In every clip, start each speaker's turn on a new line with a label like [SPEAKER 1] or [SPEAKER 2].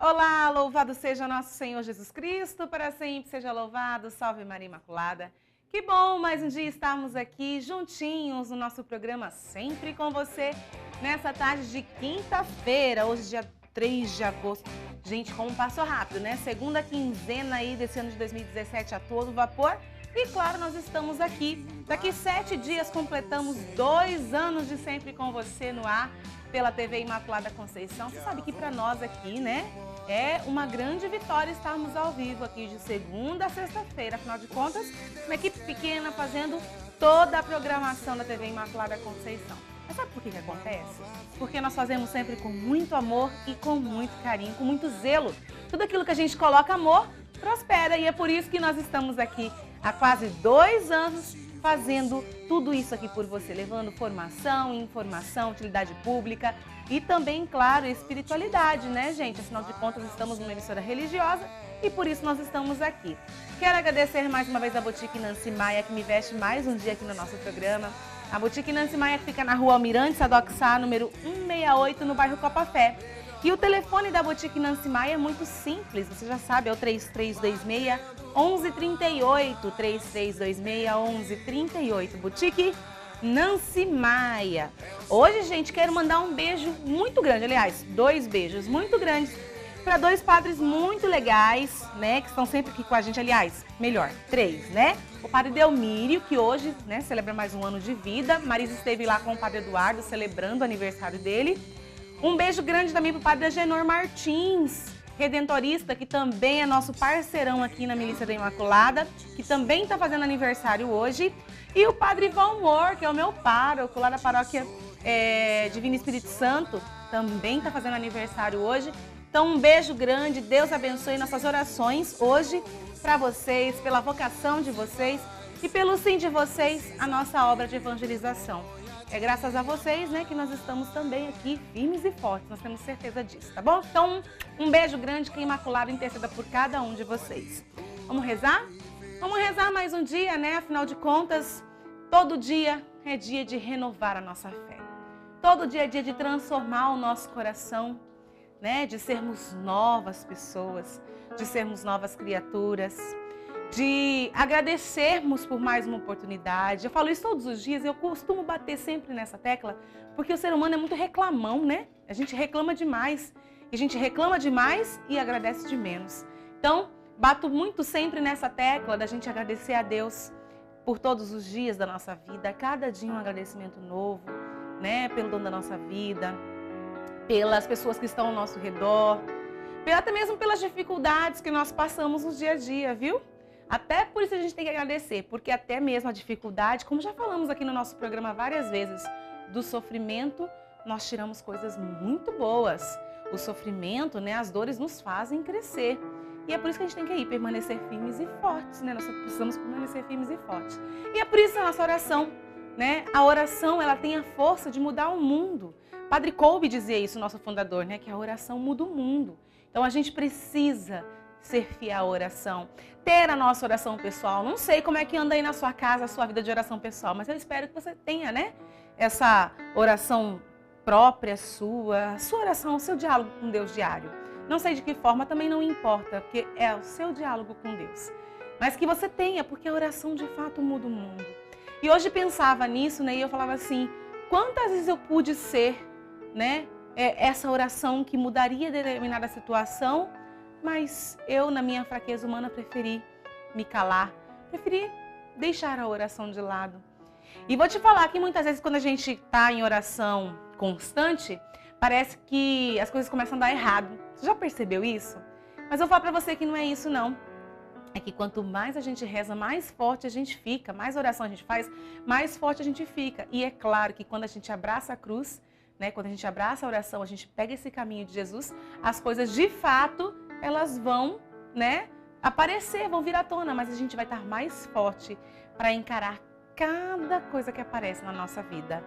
[SPEAKER 1] Olá, louvado seja nosso Senhor Jesus Cristo, para sempre seja louvado, salve Maria Imaculada. Que bom mais um dia estarmos aqui juntinhos no nosso programa Sempre com Você, nessa tarde de quinta-feira, hoje dia 3 de agosto. Gente, como passou rápido, né? Segunda quinzena aí desse ano de 2017 a todo vapor. E claro, nós estamos aqui. Daqui 7 dias completamos 2 anos de Sempre com Você no ar pela TV Imaculada Conceição. Você sabe que para nós aqui, né, é uma grande vitória estarmos ao vivo aqui de segunda a sexta-feira. Afinal de contas, uma equipe pequena fazendo toda a programação da TV Imaculada Conceição. Mas sabe por que acontece? Porque nós fazemos sempre com muito amor e com muito carinho, com muito zelo. Tudo aquilo que a gente coloca amor, prospera. E é por isso que nós estamos aqui há quase 2 anos fazendo tudo isso aqui por você, levando formação, informação, utilidade pública e também, claro, espiritualidade, né, gente? Afinal de contas, estamos numa emissora religiosa e por isso nós estamos aqui. Quero agradecer mais uma vez a Boutique Nancy Maia, que me veste mais um dia aqui no nosso programa. A Boutique Nancy Maia fica na rua Almirante Sadoc Sá, número 168, no bairro Copa Fé. E o telefone da Boutique Nancy Maia é muito simples, você já sabe, é o 3326-1138, 3326-1138, Boutique Nancy Maia. Hoje, gente, quero mandar um beijo muito grande, aliás, 2 beijos muito grandes para 2 padres muito legais, né, que estão sempre aqui com a gente, aliás, melhor, 3, né? O padre Delmírio, que hoje, né, celebra mais um ano de vida. Marisa esteve lá com o padre Eduardo, celebrando o aniversário dele. Um beijo grande também para o padre Agenor Martins, redentorista, que também é nosso parceirão aqui na Milícia da Imaculada, que também está fazendo aniversário hoje. E o padre Valmor, que é o meu pároco lá da paróquia Divino Espírito Santo, também está fazendo aniversário hoje. Então um beijo grande, Deus abençoe nossas orações hoje para vocês, pela vocação de vocês e pelo sim de vocês, a nossa obra de evangelização. É graças a vocês, né, que nós estamos também aqui firmes e fortes, nós temos certeza disso, tá bom? Então, um beijo grande, que a Imaculada interceda por cada um de vocês. Vamos rezar? Vamos rezar mais um dia, né? Afinal de contas, todo dia é dia de renovar a nossa fé. Todo dia é dia de transformar o nosso coração, né? De sermos novas pessoas, de sermos novas criaturas, de agradecermos por mais uma oportunidade. Eu falo isso todos os dias, eu costumo bater sempre nessa tecla, porque o ser humano é muito reclamão, né? A gente reclama demais, e a gente reclama demais e agradece de menos. Então, bato muito sempre nessa tecla da gente agradecer a Deus por todos os dias da nossa vida, cada dia um agradecimento novo, né? Pelo dom da nossa vida, pelas pessoas que estão ao nosso redor, até mesmo pelas dificuldades que nós passamos no dia a dia, viu? Até por isso a gente tem que agradecer, porque até mesmo a dificuldade, como já falamos aqui no nosso programa várias vezes, do sofrimento nós tiramos coisas muito boas. O sofrimento, né, as dores nos fazem crescer. E é por isso que a gente tem que aí permanecer firmes e fortes, né? Nós precisamos permanecer firmes e fortes. E é por isso a nossa oração, né? A oração, ela tem a força de mudar o mundo. Padre Kolbe dizia isso, nosso fundador, né? Que a oração muda o mundo. Então a gente precisa ser fiel à oração, ter a nossa oração pessoal. Não sei como é que anda aí na sua casa a sua vida de oração pessoal, mas eu espero que você tenha, né? Essa oração própria sua, a sua oração, o seu diálogo com Deus diário. Não sei de que forma, também não importa, porque é o seu diálogo com Deus. Mas que você tenha, porque a oração de fato muda o mundo. E hoje pensava nisso, né? E eu falava assim, quantas vezes eu pude ser, né? Essa oração que mudaria determinada situação, mas eu, na minha fraqueza humana, preferi me calar, preferi deixar a oração de lado. E vou te falar que muitas vezes quando a gente está em oração constante, parece que as coisas começam a dar errado. Você já percebeu isso? Mas eu vou falar para você que não é isso não. É que quanto mais a gente reza, mais forte a gente fica, mais oração a gente faz, mais forte a gente fica. E é claro que quando a gente abraça a cruz, né, quando a gente abraça a oração, a gente pega esse caminho de Jesus, as coisas de fato elas vão, né, aparecer, vão vir à tona, mas a gente vai estar mais forte para encarar cada coisa que aparece na nossa vida,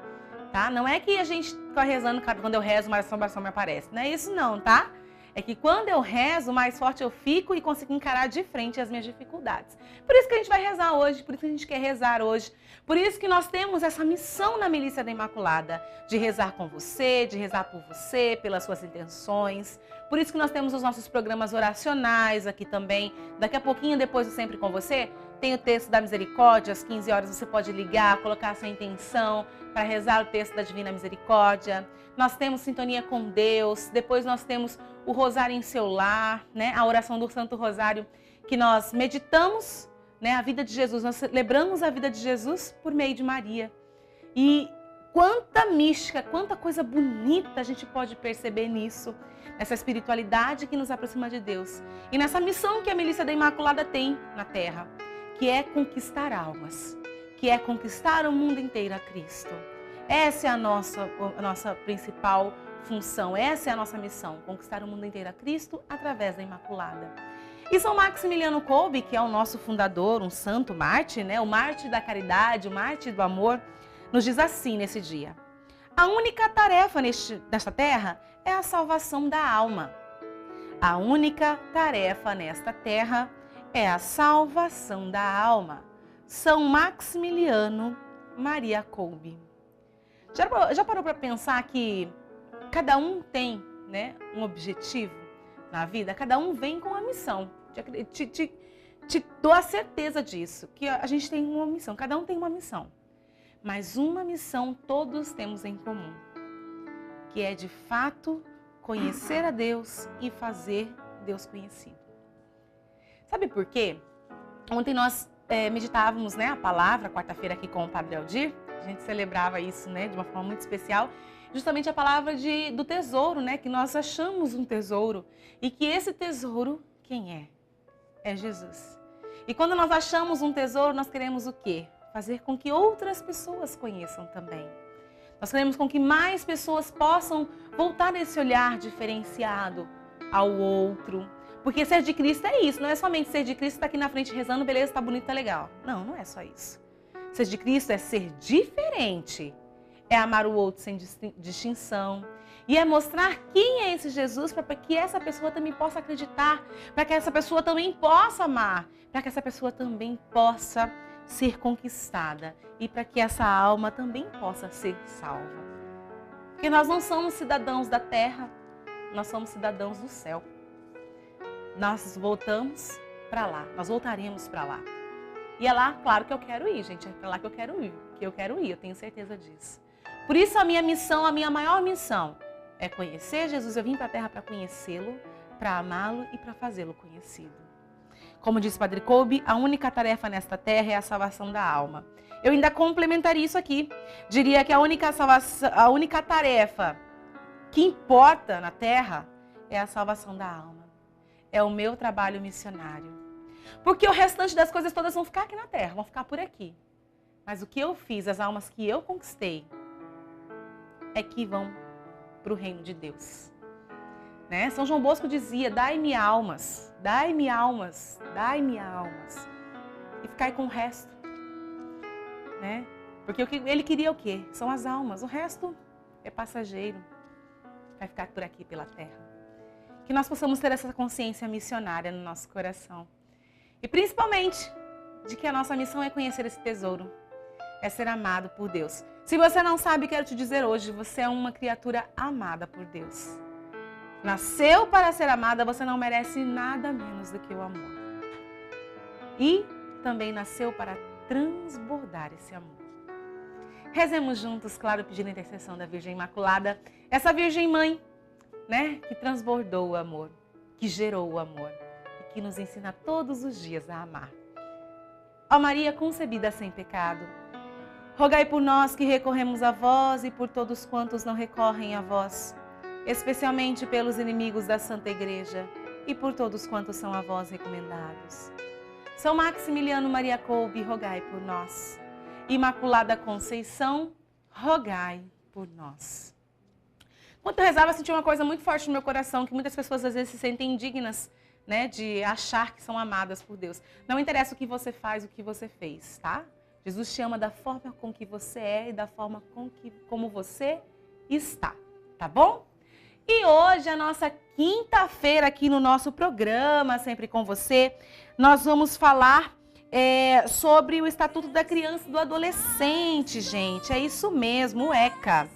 [SPEAKER 1] tá? Não é que a gente fica rezando, quando eu rezo, uma oração me aparece, não é isso não, tá? É que quando eu rezo, mais forte eu fico e consigo encarar de frente as minhas dificuldades. Por isso que a gente vai rezar hoje, por isso que a gente quer rezar hoje. Por isso que nós temos essa missão na Milícia da Imaculada, de rezar com você, de rezar por você, pelas suas intenções. Por isso que nós temos os nossos programas oracionais aqui também. Daqui a pouquinho, depois do Sempre com Você, tem o texto da misericórdia, às 15 horas você pode ligar, colocar a sua intenção para rezar o texto da Divina Misericórdia. Nós temos Sintonia com Deus, depois nós temos o Rosário em seu lar, né? A oração do Santo Rosário, que nós meditamos, né? A vida de Jesus, nós celebramos a vida de Jesus por meio de Maria. E quanta mística, quanta coisa bonita a gente pode perceber nisso, nessa espiritualidade que nos aproxima de Deus. E nessa missão que a Milícia da Imaculada tem na Terra, que é conquistar almas, que é conquistar o mundo inteiro a Cristo. Essa é a nossa principal função, essa é a nossa missão, conquistar o mundo inteiro a Cristo através da Imaculada. E São Maximiliano Kolbe, que é o nosso fundador, um santo mártir, né? O mártir da caridade, o mártir do amor, nos diz assim nesse dia: a única tarefa nesta terra é a salvação da alma. A única tarefa nesta terra é a salvação da alma. São Maximiliano Maria Kolbe. Já parou para pensar que cada um tem, né, um objetivo na vida? Cada um vem com uma missão. Te dou a certeza disso, que a gente tem uma missão, cada um tem uma missão. Mas uma missão todos temos em comum, que é de fato conhecer a Deus e fazer Deus conhecido. Sabe por quê? Ontem nós meditávamos, né, a palavra, quarta-feira aqui com o Padre Aldir, a gente celebrava isso, né, de uma forma muito especial, justamente a palavra do tesouro, né, que nós achamos um tesouro e que esse tesouro, quem é? É Jesus. E quando nós achamos um tesouro, nós queremos o quê? Fazer com que outras pessoas conheçam também. Nós queremos com que mais pessoas possam voltar esse olhar diferenciado ao outro. Porque ser de Cristo é isso, não é somente ser de Cristo, tá aqui na frente rezando, beleza, tá bonito, tá legal. Não, não é só isso. Ser de Cristo é ser diferente, é amar o outro sem distinção e é mostrar quem é esse Jesus para que essa pessoa também possa acreditar, para que essa pessoa também possa amar, para que essa pessoa também possa ser conquistada e para que essa alma também possa ser salva. Porque nós não somos cidadãos da terra, nós somos cidadãos do céu. Nós voltamos para lá, nós voltaremos para lá. E é lá, claro que eu quero ir, gente, é para lá que eu quero ir, eu tenho certeza disso. Por isso a minha missão, a minha maior missão é conhecer Jesus. Eu vim para a terra para conhecê-lo, para amá-lo e para fazê-lo conhecido. Como disse Padre Kolbe, a única tarefa nesta terra é a salvação da alma. Eu ainda complementaria isso aqui. Diria que a única tarefa que importa na terra é a salvação da alma. É o meu trabalho missionário. Porque o restante das coisas todas vão ficar aqui na terra, vão ficar por aqui. Mas o que eu fiz, as almas que eu conquistei, é que vão para o reino de Deus. Né? São João Bosco dizia, dai-me almas, dai-me almas, dai-me almas. E ficai com o resto. Né? Porque ele queria o quê? São as almas, o resto é passageiro. Vai ficar por aqui pela terra. Que nós possamos ter essa consciência missionária no nosso coração. E principalmente, de que a nossa missão é conhecer esse tesouro, é ser amado por Deus. Se você não sabe, quero te dizer hoje, você é uma criatura amada por Deus. Nasceu para ser amada, você não merece nada menos do que o amor. E também nasceu para transbordar esse amor. Rezemos juntos, claro, pedindo a intercessão da Virgem Imaculada, essa Virgem Mãe, né, que transbordou o amor, que gerou o amor. Que nos ensina todos os dias a amar. Ó Maria concebida sem pecado, rogai por nós que recorremos a vós e por todos quantos não recorrem a vós, especialmente pelos inimigos da Santa Igreja e por todos quantos são a vós recomendados. São Maximiliano Maria Kolbe, rogai por nós. Imaculada Conceição, rogai por nós. Enquanto eu rezava, eu senti uma coisa muito forte no meu coração, que muitas pessoas às vezes se sentem indignas, né, de achar que são amadas por Deus. Não interessa o que você faz, o que você fez, tá? Jesus te ama da forma com que você é e da forma como você está, tá bom? E hoje, a nossa quinta-feira aqui no nosso programa, sempre com você, nós vamos falar sobre o Estatuto da Criança e do Adolescente, gente. É isso mesmo, o ECA.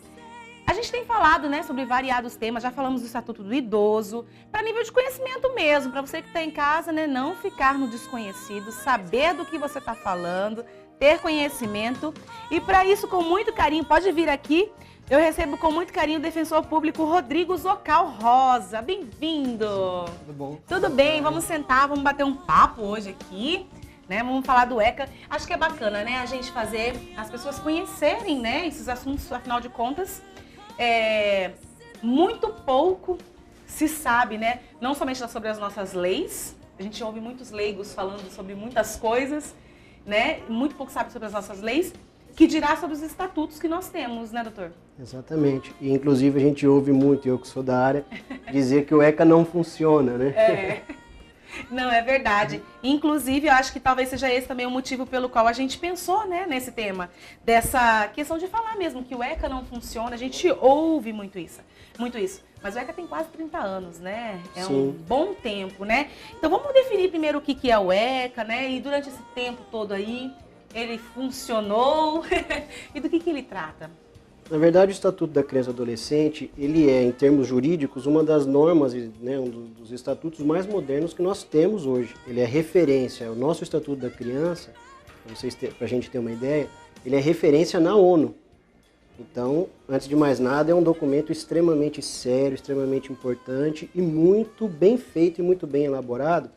[SPEAKER 1] A gente tem falado, né, sobre variados temas, já falamos do Estatuto do Idoso, para nível de conhecimento mesmo, para você que está em casa, né, não ficar no desconhecido, saber do que você está falando, ter conhecimento. E para isso, com muito carinho, pode vir aqui, eu recebo com muito carinho o defensor público Rodrigo Zocal Rosa. Bem-vindo!
[SPEAKER 2] Tudo bom?
[SPEAKER 1] Tudo bem, vamos sentar, vamos bater um papo hoje aqui, né? Vamos falar do ECA. Acho que é bacana, né, a gente fazer as pessoas conhecerem, né, esses assuntos, afinal de contas, muito pouco se sabe, né, não somente sobre as nossas leis, a gente ouve muitos leigos falando sobre muitas coisas, né, muito pouco sabe sobre as nossas leis, que dirá sobre os estatutos que nós temos, né, doutor?
[SPEAKER 2] Exatamente. E, inclusive, a gente ouve muito, eu que sou da área, dizer que o ECA não funciona, né?
[SPEAKER 1] Não, é verdade. Inclusive, eu acho que talvez seja esse também o motivo pelo qual a gente pensou, né, nesse tema, dessa questão de falar mesmo que o ECA não funciona. A gente ouve muito isso. Mas o ECA tem quase 30 anos, né? É
[SPEAKER 2] Sim.
[SPEAKER 1] um bom tempo, né? Então vamos definir primeiro o que é o ECA, né? E durante esse tempo todo aí, ele funcionou e do que ele trata?
[SPEAKER 2] Na verdade, o Estatuto da Criança e do Adolescente, ele é, em termos jurídicos, uma das normas, né, um dos estatutos mais modernos que nós temos hoje. Ele é referência, o nosso Estatuto da Criança, para a gente ter uma ideia, ele é referência na ONU. Então, antes de mais nada, é um documento extremamente sério, extremamente importante e muito bem feito e muito bem elaborado,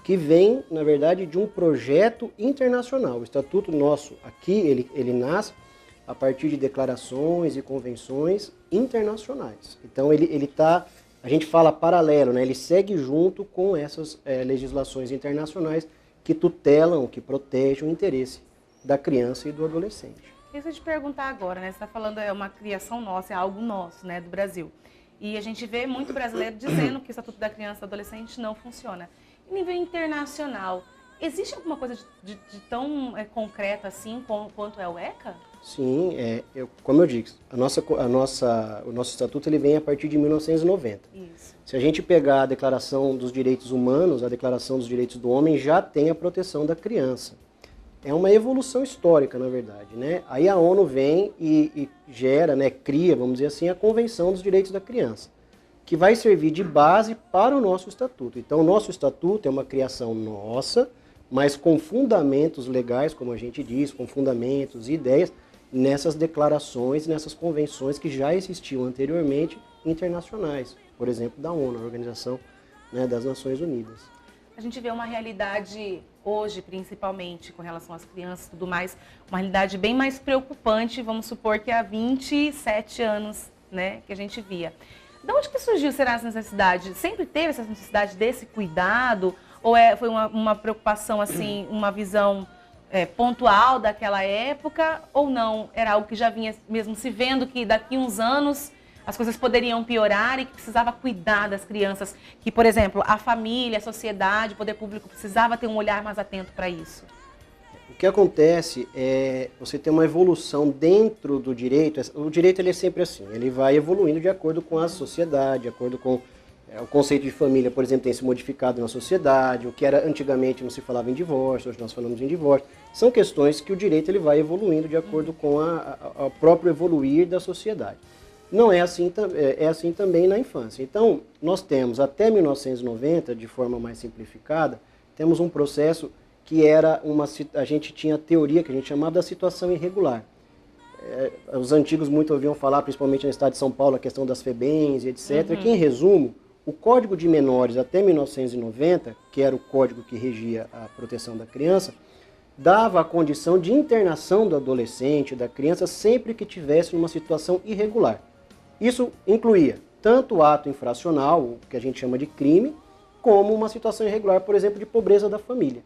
[SPEAKER 2] que vem, na verdade, de um projeto internacional. O Estatuto nosso aqui, ele nasce a partir de declarações e convenções internacionais. Então, ele está, a gente fala paralelo, né? Ele segue junto com essas legislações internacionais que tutelam, que protegem o interesse da criança e do adolescente.
[SPEAKER 1] Deixa eu te perguntar agora, né? Você está falando, é uma criação nossa, é algo nosso, né, do Brasil. E a gente vê muito brasileiro dizendo que o Estatuto da Criança e do Adolescente não funciona. Em nível internacional, existe alguma coisa de tão concreta assim quanto é o ECA?
[SPEAKER 2] Sim, como eu disse, o nosso estatuto ele vem a partir de 1990.
[SPEAKER 1] Isso.
[SPEAKER 2] Se a gente pegar a Declaração dos Direitos Humanos, a Declaração dos Direitos do Homem já tem a proteção da criança. É uma evolução histórica, na verdade, né? Aí a ONU vem e gera, né, cria, vamos dizer assim, a Convenção dos Direitos da Criança, que vai servir de base para o nosso estatuto. Então, o nosso estatuto é uma criação nossa, mas com fundamentos legais, como a gente diz, com fundamentos e ideias, nessas declarações, nessas convenções que já existiam anteriormente, internacionais, por exemplo, da ONU, a Organização, né, das Nações Unidas.
[SPEAKER 1] A gente vê uma realidade hoje, principalmente, com relação às crianças e tudo mais, uma realidade bem mais preocupante, vamos supor que há 27 anos, né, que a gente via. De onde que surgiu, será, essa necessidade? Sempre teve essa necessidade desse cuidado? Ou foi uma preocupação, assim, uma visão pontual daquela época, ou não? Era algo que já vinha mesmo se vendo que daqui a uns anos as coisas poderiam piorar e que precisava cuidar das crianças, que, por exemplo, a família, a sociedade, o poder público precisava ter um olhar mais atento para isso?
[SPEAKER 2] O que acontece é você ter uma evolução dentro do direito. O direito ele é sempre assim, ele vai evoluindo de acordo com a sociedade, de acordo com o conceito de família, por exemplo, tem se modificado na sociedade, o que era antigamente não se falava em divórcio, hoje nós falamos em divórcio. São questões que o direito ele vai evoluindo de acordo com o próprio evoluir da sociedade. Não é assim, é assim também na infância. Então, nós temos até 1990, de forma mais simplificada, temos um processo que era a gente tinha a teoria que a gente chamava da situação irregular. Os antigos muito ouviam falar, principalmente no estado de São Paulo, a questão das FEBEMs e etc. Que, em resumo, o Código de Menores até 1990, que era o código que regia a proteção da criança, dava a condição de internação do adolescente, da criança, sempre que tivesse uma situação irregular. Isso incluía tanto o ato infracional, o que a gente chama de crime, como uma situação irregular, por exemplo, de pobreza da família.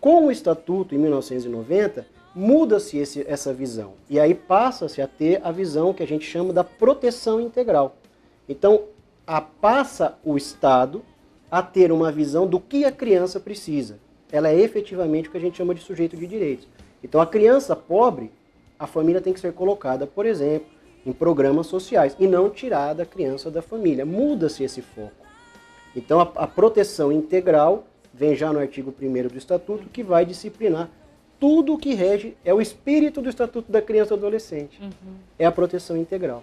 [SPEAKER 2] Com o Estatuto, em 1990, muda-se essa visão. E aí passa-se a ter a visão que a gente chama da proteção integral. Então, passa o Estado a ter uma visão do que a criança precisa. Ela é efetivamente o que a gente chama de sujeito de direitos. Então, a criança pobre, a família tem que ser colocada, por exemplo, em programas sociais e não tirar da criança da família. Muda-se esse foco. Então a proteção integral vem já no artigo 1º do Estatuto, que vai disciplinar tudo o que rege, é o espírito do Estatuto da Criança e do Adolescente. É a proteção integral.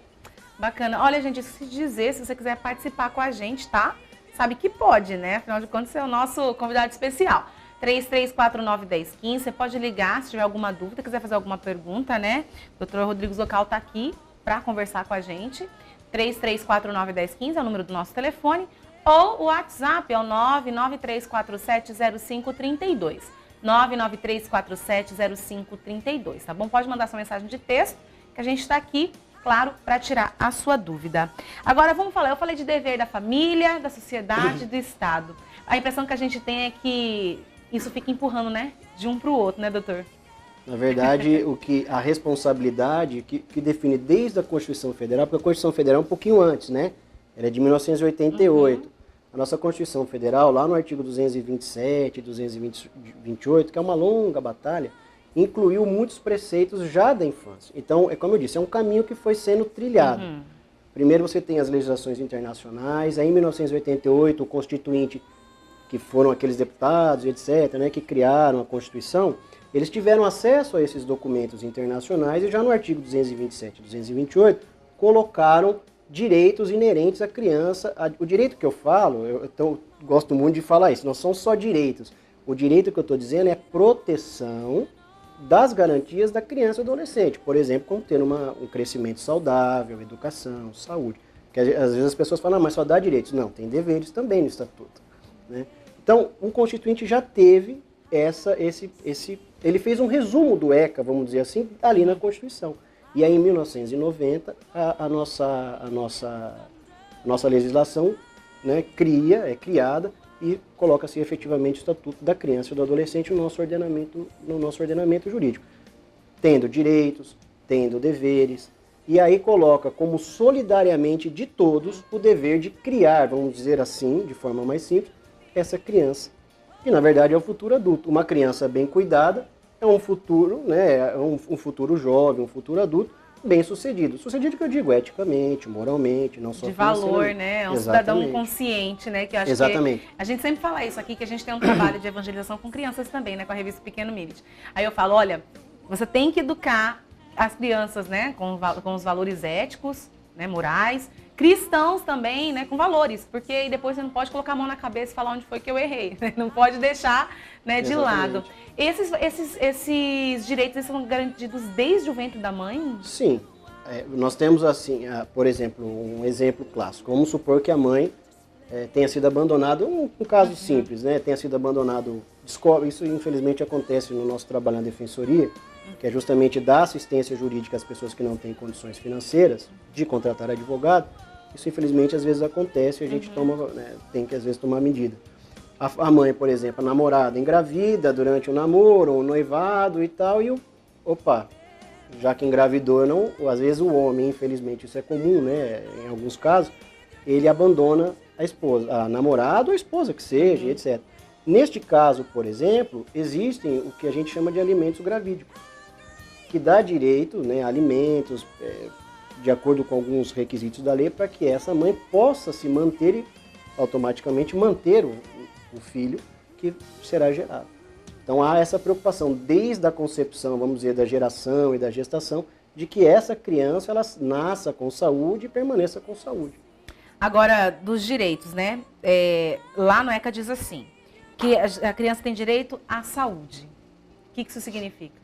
[SPEAKER 1] Bacana. Olha, gente, se dizer, se você quiser participar com a gente, tá? Sabe que pode, né? Afinal de contas, você é o nosso convidado especial. 3349-1015, você pode ligar se tiver alguma dúvida, quiser fazer alguma pergunta, né? O Dr. Rodrigo Zocal está aqui para conversar com a gente. 3349-1015 é o número do nosso telefone. Ou o WhatsApp é o 993470532. 993470532, tá bom? Pode mandar sua mensagem de texto, que a gente está aqui, claro, para tirar a sua dúvida. Agora vamos falar, eu falei de dever da família, da sociedade, do Estado. A impressão que a gente tem é que isso fica empurrando, né? De um para o outro, né, doutor?
[SPEAKER 2] Na verdade, a responsabilidade que define desde a Constituição Federal, porque a Constituição Federal é um pouquinho antes, né? Ela é de 1988. A nossa Constituição Federal, lá no artigo 227 e 228, que é uma longa batalha, incluiu muitos preceitos já da infância. Então, é como eu disse, é um caminho que foi sendo trilhado. Primeiro você tem as legislações internacionais, aí em 1988 o Constituinte, que foram aqueles deputados, etc., né, que criaram a Constituição, eles tiveram acesso a esses documentos internacionais e já no artigo 227 e 228 colocaram direitos inerentes à criança. O direito que eu falo, eu gosto muito de falar isso, não são só direitos. O direito que eu estou dizendo é proteção das garantias da criança e do adolescente. Por exemplo, como ter um crescimento saudável, educação, saúde. Porque às vezes as pessoas falam, mas só dá direitos. Não, tem deveres também no Estatuto. Né? Então, o Constituinte já teve ele fez um resumo do ECA, vamos dizer assim, ali na Constituição. E aí, em 1990, a nossa legislação, né, é criada e coloca-se efetivamente o Estatuto da Criança e do Adolescente no nosso ordenamento jurídico. Tendo direitos, tendo deveres, e aí coloca como solidariamente de todos o dever de criar, vamos dizer assim, de forma mais simples, essa criança, que na verdade é o futuro adulto. Uma criança bem cuidada é um futuro, né, um futuro jovem, um futuro adulto bem sucedido. Sucedido que eu digo eticamente, moralmente, não só
[SPEAKER 1] de valor, né? É um cidadão consciente, né? Que eu acho
[SPEAKER 2] Exatamente.
[SPEAKER 1] Que a gente sempre fala isso aqui, que a gente tem um trabalho de evangelização com crianças também, né? Com a revista Pequeno Millet. Aí eu falo, olha, você tem que educar as crianças, né? Com os valores éticos, né? Morais, cristãos também, né? Com valores, porque aí depois você não pode colocar a mão na cabeça e falar onde foi que eu errei, né? Não pode deixar, né, de lado. Esses direitos são garantidos desde o ventre da mãe?
[SPEAKER 2] Sim. Nós temos, assim, por exemplo, um exemplo clássico. Vamos supor que a mãe tenha sido abandonada, um caso simples, né? Tenha sido abandonado. Isso, infelizmente, acontece no nosso trabalho na defensoria, que é justamente dar assistência jurídica às pessoas que não têm condições financeiras de contratar advogado. Isso, infelizmente, às vezes acontece e a gente tem que, às vezes, tomar medida. A mãe, por exemplo, a namorada engravida durante o namoro, o noivado e tal, e já que engravidou, às vezes o homem, infelizmente, isso é comum, né, em alguns casos, ele abandona a esposa, a namorada ou a esposa que seja, etc. Neste caso, por exemplo, existem o que a gente chama de alimentos gravídicos, que dá direito, né, a alimentos, de acordo com alguns requisitos da lei, para que essa mãe possa se manter e automaticamente manter o filho que será gerado. Então há essa preocupação desde a concepção, vamos dizer, da geração e da gestação, de que essa criança ela nasça com saúde e permaneça com saúde.
[SPEAKER 1] Agora, dos direitos, né? Lá no ECA diz assim, que a criança tem direito à saúde. O que isso significa?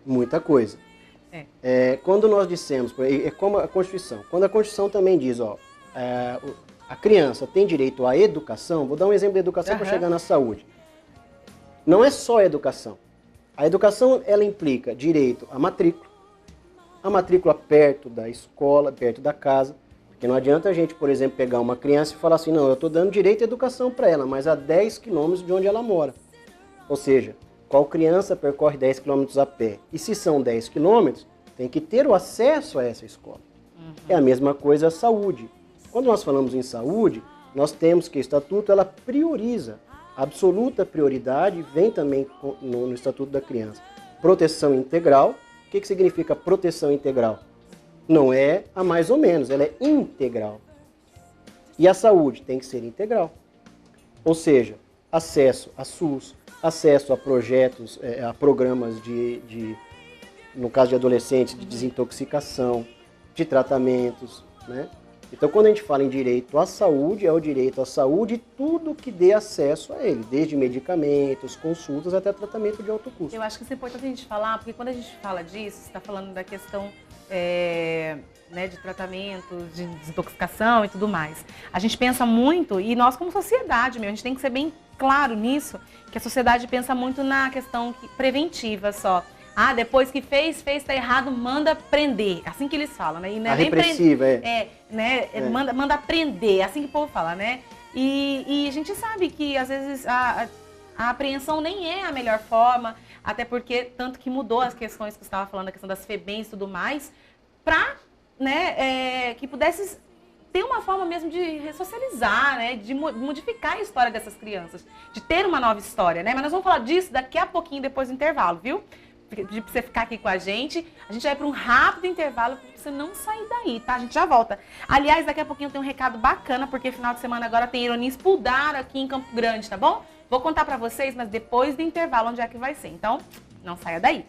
[SPEAKER 2] Muita coisa. Quando nós dissemos, é como a Constituição, quando a Constituição também diz, a criança tem direito à educação, vou dar um exemplo de educação para chegar na saúde. Não é só a educação. A educação, ela implica direito à matrícula perto da escola, perto da casa, porque não adianta a gente, por exemplo, pegar uma criança e falar assim, não, eu estou dando direito à educação para ela, mas a 10 quilômetros de onde ela mora. Ou seja, qual criança percorre 10 quilômetros a pé? E se são 10 quilômetros, tem que ter o acesso a essa escola. É a mesma coisa a saúde. Quando nós falamos em saúde, nós temos que o Estatuto ela prioriza. A absoluta prioridade vem também no Estatuto da Criança. Proteção integral. O que significa proteção integral? Não é a mais ou menos, ela é integral. E a saúde tem que ser integral. Ou seja, acesso a SUS, acesso a projetos, a programas no caso de adolescentes, de desintoxicação, de tratamentos, né? Então, quando a gente fala em direito à saúde, é o direito à saúde e tudo que dê acesso a ele, desde medicamentos, consultas, até tratamento de alto custo.
[SPEAKER 1] Eu acho que isso é importante a gente falar, porque quando a gente fala disso, você está falando da questão né, de tratamento, de desintoxicação e tudo mais. A gente pensa muito, e nós como sociedade, a gente tem que ser bem claro nisso, que a sociedade pensa muito na questão preventiva só. Ah, depois que fez, tá errado, manda prender. Assim que eles falam, né? E não é
[SPEAKER 2] a
[SPEAKER 1] nem
[SPEAKER 2] repressiva,
[SPEAKER 1] Manda prender, assim que o povo fala, né? E a gente sabe que, às vezes, a apreensão nem é a melhor forma, até porque, tanto que mudou as questões que você estava falando, a questão das FEBEMs e tudo mais, para, né, que pudesse ter uma forma mesmo de ressocializar, né, de modificar a história dessas crianças, de ter uma nova história, né? Mas nós vamos falar disso daqui a pouquinho, depois do intervalo, viu? Pedir pra você ficar aqui com a gente vai para um rápido intervalo para você não sair daí, tá? A gente já volta. Aliás, daqui a pouquinho tem um recado bacana, porque final de semana agora tem Ironia Spuldar aqui em Campo Grande, tá bom? Vou contar para vocês, mas depois do intervalo onde é que vai ser. Então, não saia daí.